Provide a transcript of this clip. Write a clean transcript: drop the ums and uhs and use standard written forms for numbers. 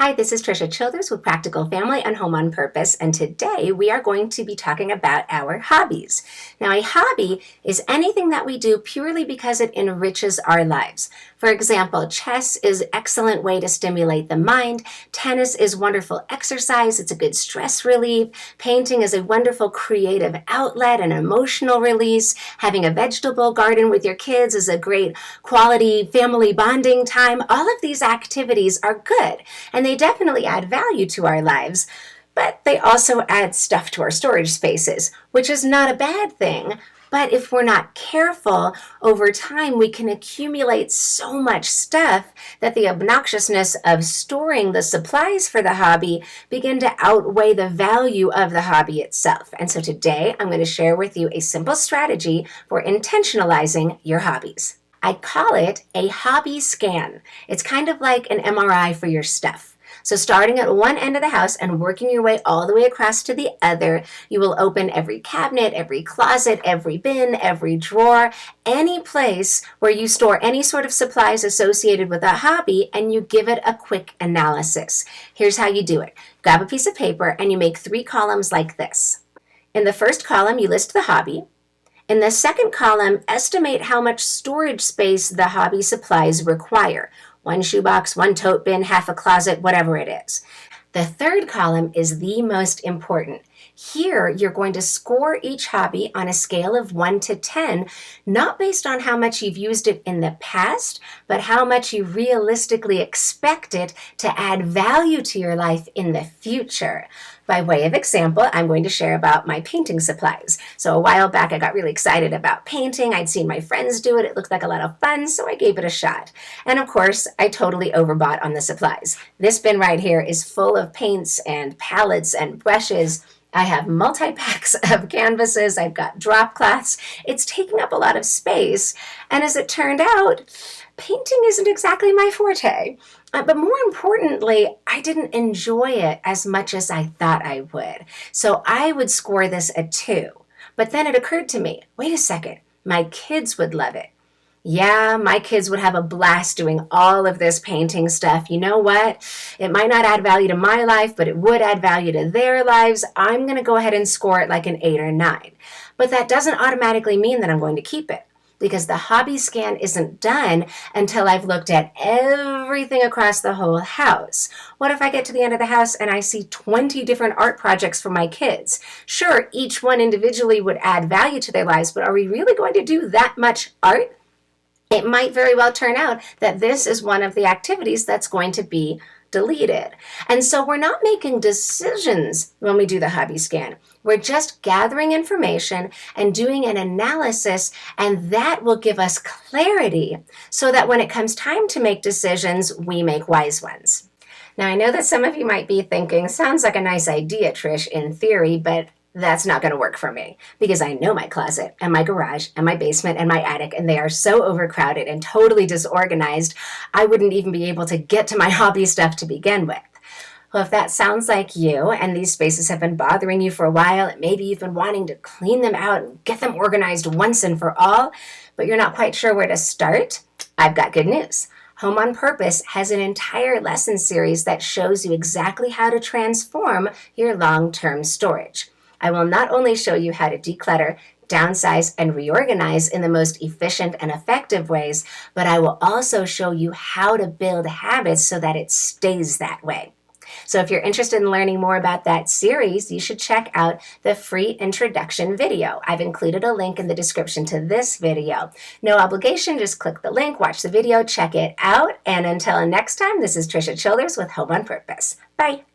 Hi, this is Trisha Childers with Practical Family and Home on Purpose, and today we are going to be talking about our hobbies. Now, a hobby is anything that we do purely because it enriches our lives. For example, chess is an excellent way to stimulate the mind. Tennis is wonderful exercise. It's a good stress relief. Painting is a wonderful creative outlet and emotional release. Having a vegetable garden with your kids is a great quality family bonding time. All of these activities are good, and they definitely add value to our lives, but they also add stuff to our storage spaces, which is not a bad thing. But if we're not careful, over time we can accumulate so much stuff that the obnoxiousness of storing the supplies for the hobby begin to outweigh the value of the hobby itself. And so today I'm going to share with you a simple strategy for intentionalizing your hobbies. I call it a hobby scan. It's kind of like an MRI for your stuff. So starting at one end of the house and working your way all the way across to the other, you will open every cabinet, every closet, every bin, every drawer, any place where you store any sort of supplies associated with a hobby, and you give it a quick analysis. Here's how you do it. Grab a piece of paper and you make 3 columns like this. In the first column, you list the hobby. In the second column, estimate how much storage space the hobby supplies require. 1 shoebox, 1 tote bin, half a closet, whatever it is. The third column is the most important. Here, you're going to score each hobby on a scale of 1 to 10, not based on how much you've used it in the past, but how much you realistically expect it to add value to your life in the future. By way of example, I'm going to share about my painting supplies. So a while back, I got really excited about painting. I'd seen my friends do it. It looked like a lot of fun, so I gave it a shot. And of course, I totally overbought on the supplies. This bin right here is full of paints and palettes and brushes. I have multi-packs of canvases. I've got drop cloths. It's taking up a lot of space. And as it turned out, painting isn't exactly my forte. But more importantly, I didn't enjoy it as much as I thought I would. So I would score this a 2. But then it occurred to me, wait a second, my kids would love it. Yeah, my kids would have a blast doing all of this painting stuff. You know what? It might not add value to my life, but it would add value to their lives. I'm going to go ahead and score it like an 8 or 9. But that doesn't automatically mean that I'm going to keep it, because the hobby scan isn't done until I've looked at everything across the whole house. What if I get to the end of the house and I see 20 different art projects for my kids? Sure, each one individually would add value to their lives, but are we really going to do that much art? It might very well turn out that this is one of the activities that's going to be deleted. And so we're not making decisions when we do the hobby scan. We're just gathering information and doing an analysis, and that will give us clarity so that when it comes time to make decisions, we make wise ones. Now, I know that some of you might be thinking, sounds like a nice idea, Trish, in theory, but that's not going to work for me, because I know my closet and my garage and my basement and my attic, and they are so overcrowded and totally disorganized, I wouldn't even be able to get to my hobby stuff to begin with. Well, if that sounds like you and these spaces have been bothering you for a while, and maybe you've been wanting to clean them out and get them organized once and for all, but you're not quite sure where to start, I've got good news. Home on Purpose has an entire lesson series that shows you exactly how to transform your long-term storage. I will not only show you how to declutter, downsize, and reorganize in the most efficient and effective ways, but I will also show you how to build habits so that it stays that way. So if you're interested in learning more about that series, you should check out the free introduction video. I've included a link in the description to this video. No obligation, just click the link, watch the video, check it out, and until next time, this is Trisha Childers with Home on Purpose. Bye.